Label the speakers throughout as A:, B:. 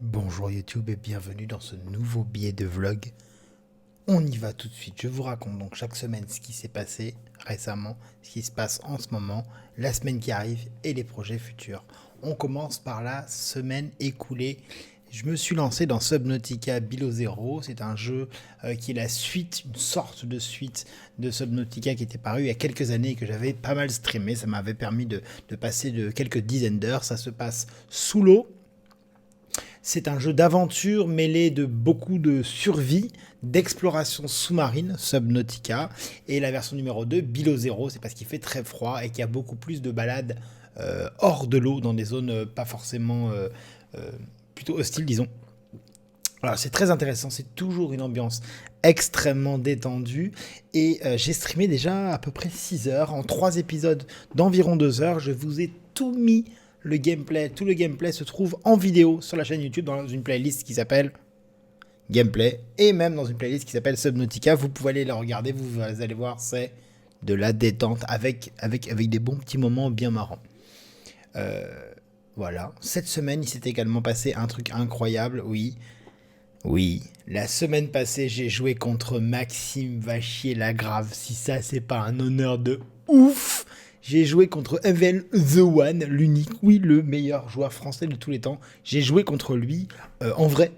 A: Bonjour YouTube et bienvenue dans ce nouveau billet de vlog. On y va tout de suite. Je vous raconte donc chaque semaine ce qui s'est passé récemment, ce qui se passe en ce moment, la semaine qui arrive et les projets futurs. On commence par la semaine écoulée. Je me suis lancé dans Subnautica Below Zero. C'est un jeu qui est la suite, une sorte de suite de Subnautica qui était paru il y a quelques années et que j'avais pas mal streamé. Ça m'avait permis de passer de quelques dizaines d'heures. Ça se passe sous l'eau. C'est un jeu d'aventure mêlé de beaucoup de survie, d'exploration sous-marine, Subnautica, et la version numéro 2, Below Zero, c'est parce qu'il fait très froid et qu'il y a beaucoup plus de balades hors de l'eau, dans des zones pas forcément euh, plutôt hostiles, disons. Alors c'est très intéressant, c'est toujours une ambiance extrêmement détendue et j'ai streamé déjà à peu près 6 heures en 3 épisodes d'environ 2 heures. Je vous ai tout mis le gameplay, tout le gameplay se trouve en vidéo sur la chaîne YouTube dans une playlist qui s'appelle Gameplay et même dans une playlist qui s'appelle Subnautica. Vous pouvez aller la regarder, vous allez voir, c'est de la détente avec des bons petits moments bien marrants. Euh, voilà, cette semaine il s'est également passé un truc incroyable, oui. Oui, la semaine passée, j'ai joué contre Maxime Vachier-Lagrave. Si ça, c'est pas un honneur de ouf. J'ai joué contre Evel The One, l'unique, oui, le meilleur joueur français de tous les temps. J'ai joué contre lui en vrai.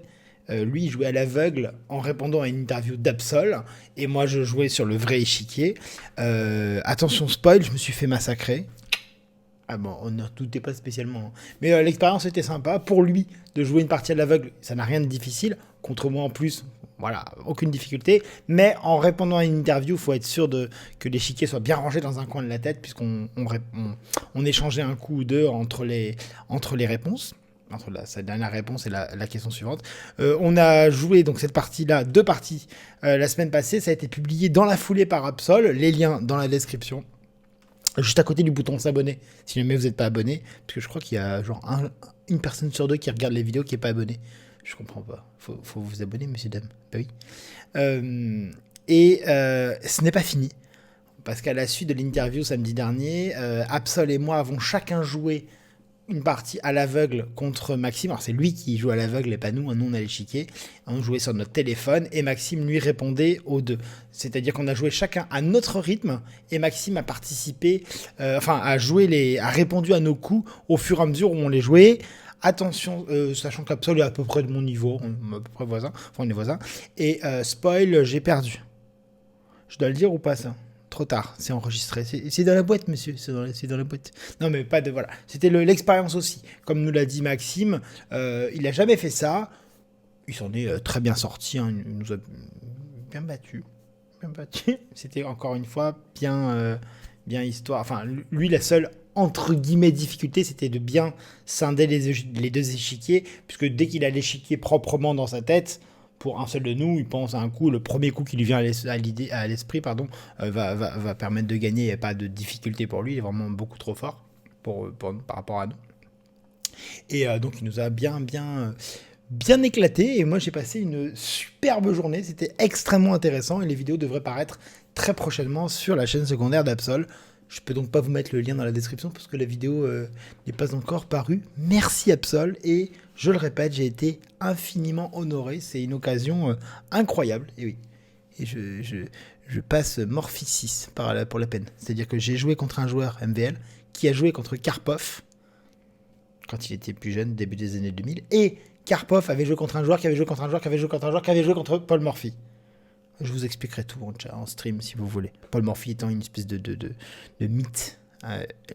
A: Lui, il jouait à l'aveugle en répondant à une interview d'Absol. Et moi, je jouais sur le vrai échiquier. Attention, spoil, je me suis fait massacrer. Ah bon, on ne doutait pas spécialement, hein. Mais l'expérience était sympa. Pour lui, de jouer une partie à l'aveugle, ça n'a rien de difficile. Contre moi en plus, voilà, aucune difficulté. Mais en répondant à une interview, il faut être sûr que l'échiquier soit bien rangé dans un coin de la tête, puisqu'on échangeait un coup ou deux entre les réponses. Entre sa dernière réponse et la question suivante. On a joué donc cette partie-là, 2 parties, la semaine passée. Ça a été publié dans la foulée par Absol. Les liens dans la description juste à côté du bouton s'abonner, si jamais vous n'êtes pas abonné, parce que je crois qu'il y a genre une personne sur deux qui regarde les vidéos qui n'est pas abonné. Je comprends pas. Faut vous abonner, monsieur, dame. Bah oui. Ce n'est pas fini, parce qu'à la suite de l'interview samedi dernier, Absol et moi avons chacun joué une partie à l'aveugle contre Maxime. Alors c'est lui qui joue à l'aveugle et pas nous, nous on a l'échiquier. On jouait sur notre téléphone et Maxime lui répondait aux deux. C'est-à-dire qu'on a joué chacun à notre rythme et Maxime a participé, a répondu à nos coups au fur et à mesure où on les jouait. Attention, sachant qu'Absol est à peu près de mon niveau, on est à peu près voisins, enfin on est voisins. Et spoil, j'ai perdu. Je dois le dire ou pas ça? Trop tard, c'est enregistré. C'est dans la boîte, monsieur. C'est dans la boîte. Non, mais pas de. Voilà. C'était l'expérience aussi. Comme nous l'a dit Maxime, il n'a jamais fait ça. Il s'en est très bien sorti. Hein. Il nous a bien battu. Bien battu. C'était encore une fois bien histoire. Enfin, lui, la seule entre guillemets difficulté, c'était de bien scinder les deux échiquiers. Puisque dès qu'il a l'échiquier proprement dans sa tête, pour un seul de nous, il pense à un coup, le premier coup qui lui vient à l'esprit, va permettre de gagner. Il n'y a pas de difficulté pour lui, il est vraiment beaucoup trop fort par rapport à nous. Et donc il nous a bien éclaté. Et moi j'ai passé une superbe journée, c'était extrêmement intéressant et les vidéos devraient paraître très prochainement sur la chaîne secondaire d'Absol. Je peux donc pas vous mettre le lien dans la description parce que la vidéo n'est pas encore parue. Merci Absol et je le répète, j'ai été infiniment honoré. C'est une occasion incroyable. Et oui, et je passe Morphy 6 pour la peine. C'est-à-dire que j'ai joué contre un joueur MVL qui a joué contre Karpov quand il était plus jeune, début des années 2000. Et Karpov avait joué contre un joueur qui avait joué contre un joueur qui avait joué contre un joueur qui avait joué contre Paul Morphy. Je vous expliquerai tout en stream si vous voulez. Paul Morphy étant une espèce de mythe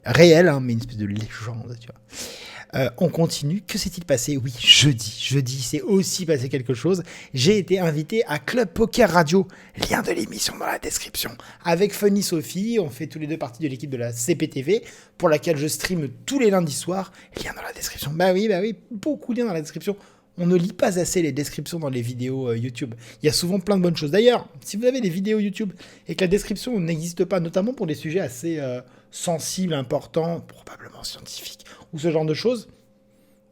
A: réel, hein, mais une espèce de légende, tu vois. On continue. Que s'est-il passé? Oui, jeudi, c'est aussi passé quelque chose. J'ai été invité à Club Poker Radio. Lien de l'émission dans la description. Avec Funny Sophie, on fait tous les deux partie de l'équipe de la CPTV, pour laquelle je stream tous les lundis soirs. Lien dans la description. Bah oui, beaucoup de liens dans la description. On ne lit pas assez les descriptions dans les vidéos YouTube. Il y a souvent plein de bonnes choses. D'ailleurs, si vous avez des vidéos YouTube et que la description n'existe pas, notamment pour des sujets assez sensibles, importants, probablement scientifiques, ou ce genre de choses,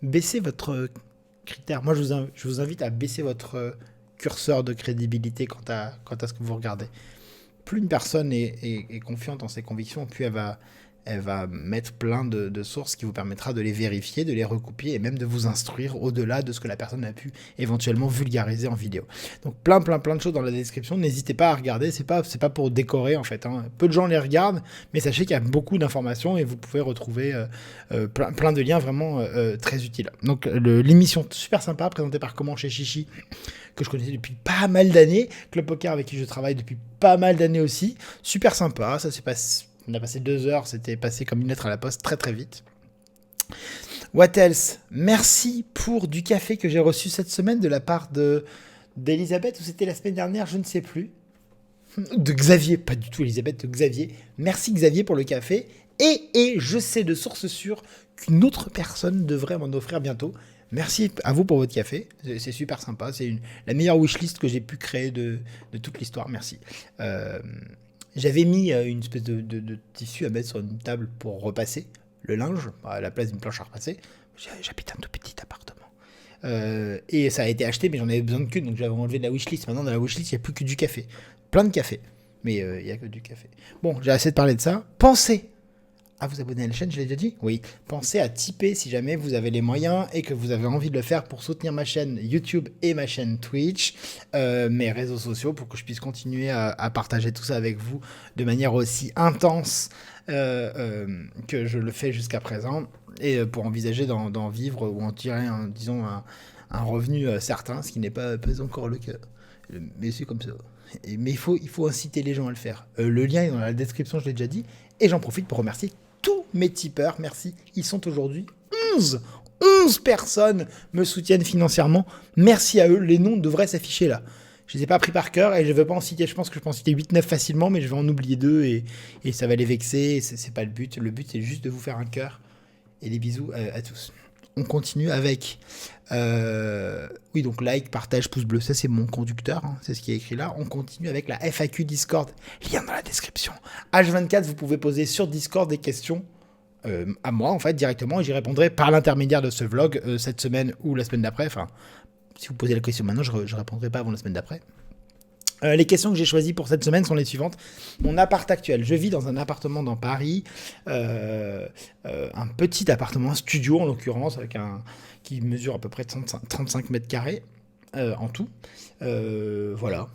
A: baissez votre critère. Moi, je vous invite à baisser votre curseur de crédibilité quant à ce que vous regardez. Plus une personne est confiante en ses convictions, plus elle va mettre plein de sources qui vous permettra de les vérifier, de les recopier et même de vous instruire au-delà de ce que la personne a pu éventuellement vulgariser en vidéo. Donc plein de choses dans la description, n'hésitez pas à regarder, c'est pas pour décorer en fait, hein. Peu de gens les regardent, mais sachez qu'il y a beaucoup d'informations et vous pouvez retrouver plein de liens vraiment très utiles. Donc l'émission super sympa présentée par Comment chez Chichi, que je connaissais depuis pas mal d'années, Club Poker avec qui je travaille depuis pas mal d'années aussi, super sympa, ça s'est passé. On a passé 2 heures, c'était passé comme une lettre à la poste très très vite. What else? Merci pour du café que j'ai reçu cette semaine de la part d'Elisabeth, ou c'était la semaine dernière, je ne sais plus. De Xavier, pas du tout Elisabeth, de Xavier. Merci Xavier pour le café. Et je sais de source sûre qu'une autre personne devrait m'en offrir bientôt. Merci à vous pour votre café, c'est super sympa, c'est la meilleure wishlist que j'ai pu créer de toute l'histoire, merci. J'avais mis une espèce de tissu à mettre sur une table pour repasser le linge, à la place d'une planche à repasser. J'habite un tout petit appartement. Et ça a été acheté, mais j'en avais besoin qu'une, donc j'avais enlevé de la wishlist. Maintenant, dans la wishlist, il n'y a plus que du café. Plein de café, mais il n'y a que du café. Bon, j'ai assez de parler de ça. Pensez à vous abonner à la chaîne, je l'ai déjà dit? Oui. Pensez à tiper si jamais vous avez les moyens et que vous avez envie de le faire pour soutenir ma chaîne YouTube et ma chaîne Twitch, mes réseaux sociaux, pour que je puisse continuer à partager tout ça avec vous de manière aussi intense que je le fais jusqu'à présent, et pour envisager d'en vivre ou en tirer un revenu certain, ce qui n'est pas encore le cas. Mais c'est comme ça. Mais il faut inciter les gens à le faire. Le lien est dans la description, je l'ai déjà dit, et j'en profite pour remercier tous mes tipeurs, merci. Ils sont aujourd'hui 11 personnes me soutiennent financièrement. Merci à eux, les noms devraient s'afficher là. Je les ai pas pris par cœur et je veux pas en citer, je pense que je peux en citer 8-9 facilement, mais je vais en oublier 2 et ça va les vexer, c'est pas le but. Le but c'est juste de vous faire un cœur et des bisous à tous. On continue avec... oui, donc like, partage, pouce bleu, ça c'est mon conducteur, hein, c'est ce qui est écrit là. On continue avec la FAQ Discord, lien dans la description. H24, vous pouvez poser sur Discord des questions à moi, en fait, directement, et j'y répondrai par l'intermédiaire de ce vlog cette semaine ou la semaine d'après. Enfin, si vous posez la question maintenant, je répondrai pas avant la semaine d'après. Les questions que j'ai choisies pour cette semaine sont les suivantes. Mon appart actuel. Je vis dans un appartement dans Paris, un petit appartement studio en l'occurrence, qui mesure à peu près 35 mètres carrés en tout. Voilà,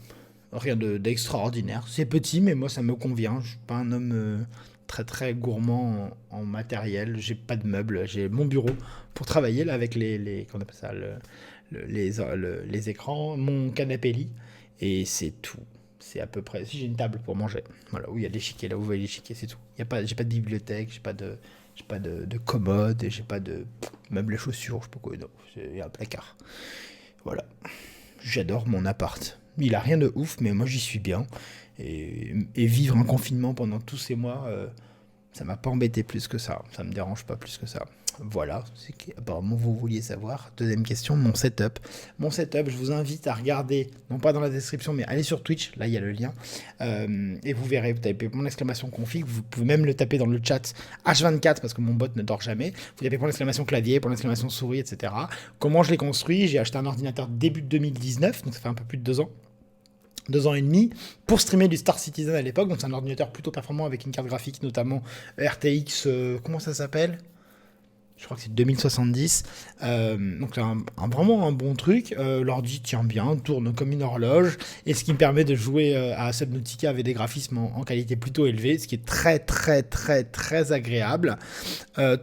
A: rien d'extraordinaire. C'est petit, mais moi ça me convient. Je suis pas un homme très très gourmand en matériel. J'ai pas de meubles. J'ai mon bureau pour travailler là avec qu'on appelle ça, les écrans, mon canapé lit. Et c'est tout. C'est à peu près... Si j'ai une table pour manger. Voilà, où il y a l'échiquier, là où vous voyez l'échiquier, c'est tout. J'ai pas de bibliothèque, j'ai pas de commode, j'ai pas de meuble à chaussures, je sais pas quoi. Non, il y a un placard. Voilà. J'adore mon appart. Il a rien de ouf, mais moi j'y suis bien. Et vivre un confinement pendant tous ces mois, ça m'a pas embêté plus que ça. Ça me dérange pas plus que ça. Voilà, c'est qu'apparemment vous vouliez savoir. Deuxième question, mon setup. Mon setup, je vous invite à regarder, non pas dans la description, mais allez sur Twitch, là il y a le lien, et vous verrez, vous tapez mon exclamation config, vous pouvez même le taper dans le chat H24, parce que mon bot ne dort jamais, vous tapez pour l'exclamation clavier, pour l'exclamation souris, etc. Comment je l'ai construit? J'ai acheté un ordinateur début de 2019, donc ça fait un peu plus de 2 ans. 2 ans et demi, pour streamer du Star Citizen à l'époque, donc c'est un ordinateur plutôt performant avec une carte graphique, notamment RTX, comment ça s'appelle? Je crois que c'est 2070, donc c'est vraiment un bon truc. L'ordi tient bien, tourne comme une horloge, et ce qui me permet de jouer à Subnautica avec des graphismes en qualité plutôt élevée, ce qui est très très très très agréable.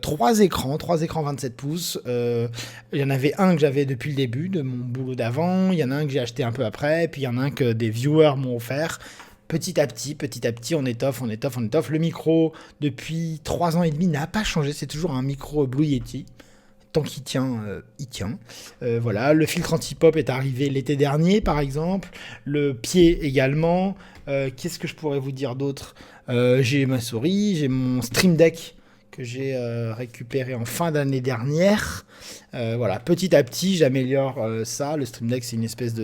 A: 3 écrans 27 pouces, il y en avait un que j'avais depuis le début de mon boulot d'avant, il y en a un que j'ai acheté un peu après, puis il y en a un que des viewers m'ont offert. Petit à petit, on étoffe. Le micro, depuis 3 ans et demi, n'a pas changé. C'est toujours un micro Blue Yeti. Tant qu'il tient, il tient. Voilà, le filtre anti-pop est arrivé l'été dernier, par exemple. Le pied également. Qu'est-ce que je pourrais vous dire d'autre? J'ai ma souris, j'ai mon Stream Deck que j'ai récupéré en fin d'année dernière. Voilà, petit à petit, j'améliore ça. Le Stream Deck, c'est une espèce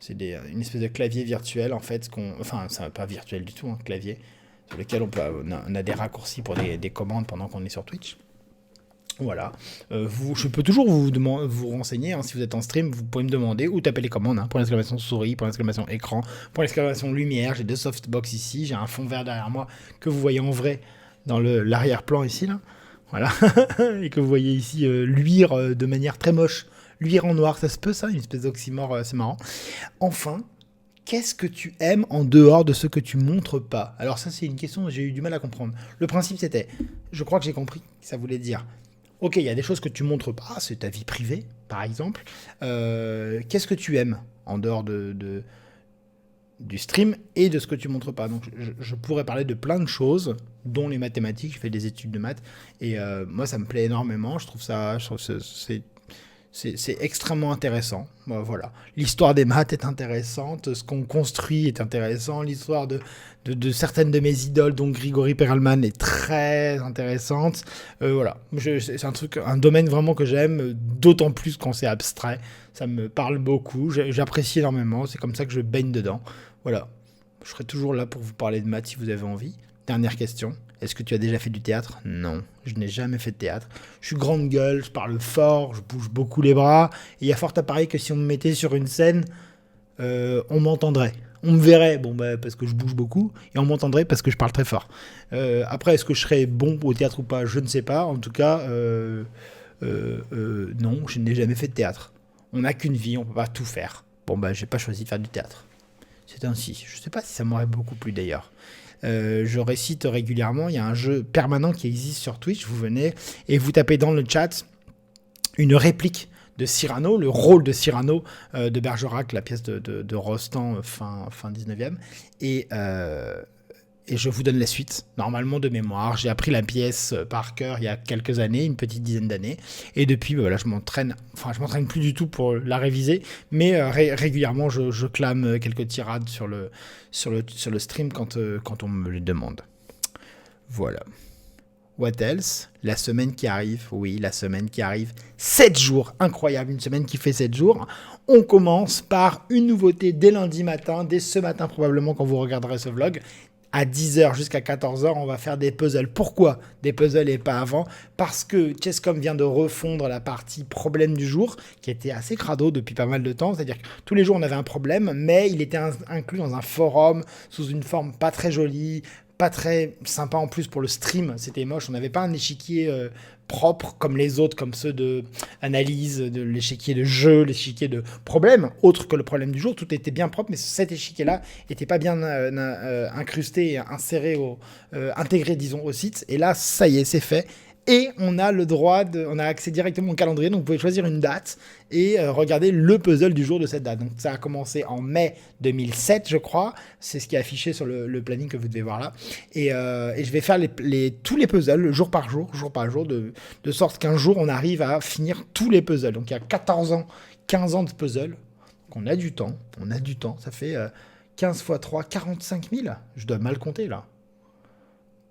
A: une espèce de clavier virtuel, en fait, enfin, c'est pas virtuel du tout, un clavier, sur lequel on a des raccourcis pour des commandes pendant qu'on est sur Twitch. Voilà. Je peux toujours vous renseigner, hein, si vous êtes en stream, vous pouvez me demander ou taper les commandes, hein, pour l'exclamation souris, pour l'exclamation écran, pour l'exclamation lumière. J'ai 2 softbox ici, j'ai un fond vert derrière moi que vous voyez en vrai dans l'arrière-plan ici, là. Voilà. Et que vous voyez ici luire de manière très moche. Luire en noir, ça se peut ça? Une espèce d'oxymore, c'est marrant. Enfin, qu'est-ce que tu aimes en dehors de ce que tu montres pas? Alors ça, c'est une question que j'ai eu du mal à comprendre. Le principe, c'était, je crois que j'ai compris, ça voulait dire, ok, il y a des choses que tu montres pas, c'est ta vie privée, par exemple. Qu'est-ce que tu aimes en dehors du stream et de ce que tu montres pas? Donc je pourrais parler de plein de choses, dont les mathématiques, je fais des études de maths, et moi ça me plaît énormément, je trouve que c'est extrêmement intéressant. Voilà. L'histoire des maths est intéressante, ce qu'on construit est intéressant, l'histoire de certaines de mes idoles, dont Grigory Perelman, est très intéressante. Voilà. C'est un domaine vraiment que j'aime, d'autant plus quand c'est abstrait. Ça me parle beaucoup, j'apprécie énormément, c'est comme ça que je baigne dedans. Voilà. Je serai toujours là pour vous parler de maths si vous avez envie. Dernière question. Est-ce que tu as déjà fait du théâtre? Non, je n'ai jamais fait de théâtre. Je suis grande gueule, je parle fort, je bouge beaucoup les bras. Et il y a fort à parier que si on me mettait sur une scène, on m'entendrait. On me verrait, parce que je bouge beaucoup, et on m'entendrait parce que je parle très fort. Après, est-ce que je serais bon au théâtre ou pas? Je ne sais pas. En tout cas, non, je n'ai jamais fait de théâtre. On n'a qu'une vie, on ne peut pas tout faire. J'ai pas choisi de faire du théâtre. C'est ainsi. Je ne sais pas si ça m'aurait beaucoup plu d'ailleurs. Je récite régulièrement, il y a un jeu permanent qui existe sur Twitch, vous venez et vous tapez dans le chat une réplique de Cyrano, le rôle de Cyrano de Bergerac, la pièce de Rostand fin 19e, et je vous donne la suite, normalement de mémoire. J'ai appris la pièce par cœur il y a quelques années, une petite dizaine d'années, et depuis, je m'entraîne plus du tout pour la réviser, mais régulièrement, je clame quelques tirades sur le stream quand on me les demande. Voilà. What else? La semaine qui arrive, oui, la semaine qui arrive. 7 jours, incroyable, une semaine qui fait 7 jours. On commence par une nouveauté dès lundi matin, dès ce matin probablement quand vous regarderez ce vlog. À 10h jusqu'à 14h, on va faire des puzzles. Pourquoi des puzzles et pas avant? Parce que Chesscom vient de refondre la partie problème du jour, qui était assez crado depuis pas mal de temps. C'est-à-dire que tous les jours, on avait un problème, mais il était inclus dans un forum, sous une forme pas très jolie, pas très sympa en plus pour le stream. C'était moche. On n'avait pas un échiquier propre comme les autres, comme ceux de analyse, de l'échiquier de jeu, l'échiquier de problème, autre que le problème du jour. Tout était bien propre, mais cet échiquier-là n'était pas bien incrusté et inséré, intégré, disons, au site. Et là, ça y est, c'est fait. Et on a le droit on a accès directement au calendrier, donc vous pouvez choisir une date et regarder le puzzle du jour de cette date. Donc ça a commencé en mai 2007, je crois. C'est ce qui est affiché sur le planning que vous devez voir là. Et je vais faire tous les puzzles, jour par jour, de sorte qu'un jour, on arrive à finir tous les puzzles. Donc il y a 14 ans, 15 ans de puzzle. Donc on a du temps. Ça fait 15 x 3, 45 000. Je dois mal compter là.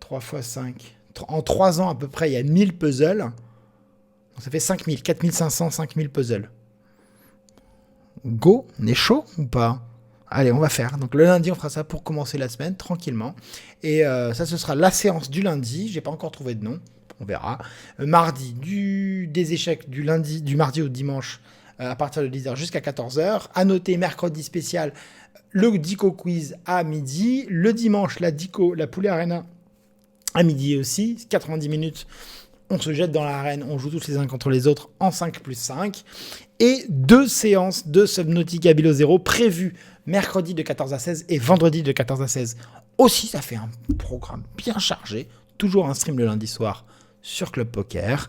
A: 3 x 5... En 3 ans à peu près, il y a 1000 puzzles. Donc ça fait 5000, 4500, 5000 puzzles. Go, on est chaud ou pas? Allez, on va faire. Donc le lundi, on fera ça pour commencer la semaine, tranquillement. Et ça, ce sera la séance du lundi. J'ai pas encore trouvé de nom. On verra. Mardi, des échecs du mardi au dimanche à partir de 10h jusqu'à 14h. À noter, mercredi spécial, le Dico Quiz à midi. Le dimanche, la Poulet Arena à midi aussi, 90 minutes, on se jette dans l'arène, on joue tous les uns contre les autres en 5+5. Et 2 séances de Subnautica Below Zero prévues mercredi de 14 à 16 et vendredi de 14 à 16. Aussi, ça fait un programme bien chargé. Toujours un stream le lundi soir sur Club Poker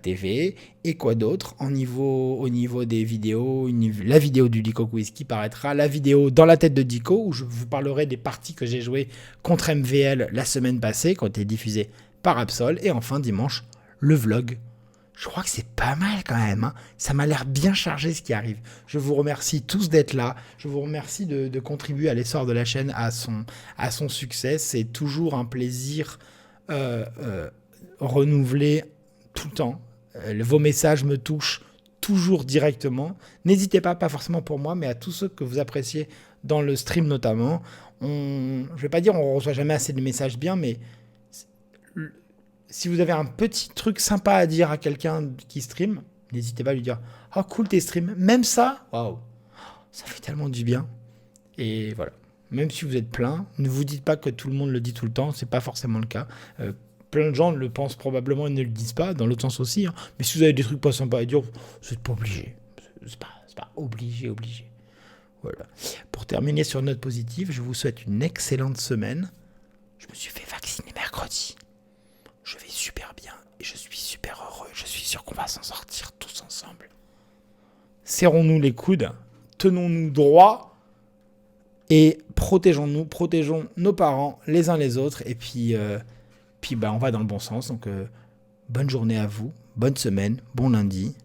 A: TV. Et quoi d'autre au niveau des vidéos, la vidéo du Dico Quiz qui paraîtra, la vidéo dans la tête de Dico où je vous parlerai des parties que j'ai jouées contre MVL la semaine passée, qui ont été diffusées par Absol. Et enfin dimanche, le vlog. Je crois que c'est pas mal quand même, hein. Ça m'a l'air bien chargé ce qui arrive. Je vous remercie tous d'être là. Je vous remercie de contribuer à l'essor de la chaîne, à son succès. C'est toujours un plaisir renouvelé tout le temps. Vos messages me touchent toujours directement. N'hésitez pas forcément pour moi, mais à tous ceux que vous appréciez dans le stream notamment. Je vais pas dire on reçoit jamais assez de messages bien, mais si vous avez un petit truc sympa à dire à quelqu'un qui stream, n'hésitez pas à lui dire « Oh cool tes streams ». Même ça, waouh, ça fait tellement du bien. Et voilà. Même si vous êtes plein, ne vous dites pas que tout le monde le dit tout le temps, c'est pas forcément le cas. Plein de gens le pensent probablement et ne le disent pas, dans l'autre sens aussi. Hein. Mais si vous avez des trucs pas sympas à dire, c'est pas obligé. C'est pas obligé. Voilà. Pour terminer sur une note positive, je vous souhaite une excellente semaine. Je me suis fait vacciner mercredi. Je vais super bien et je suis super heureux. Je suis sûr qu'on va s'en sortir tous ensemble. Serrons-nous les coudes, tenons-nous droit et protégeons nos parents les uns les autres. Et puis on va dans le bon sens. Donc, bonne journée à vous, bonne semaine, bon lundi.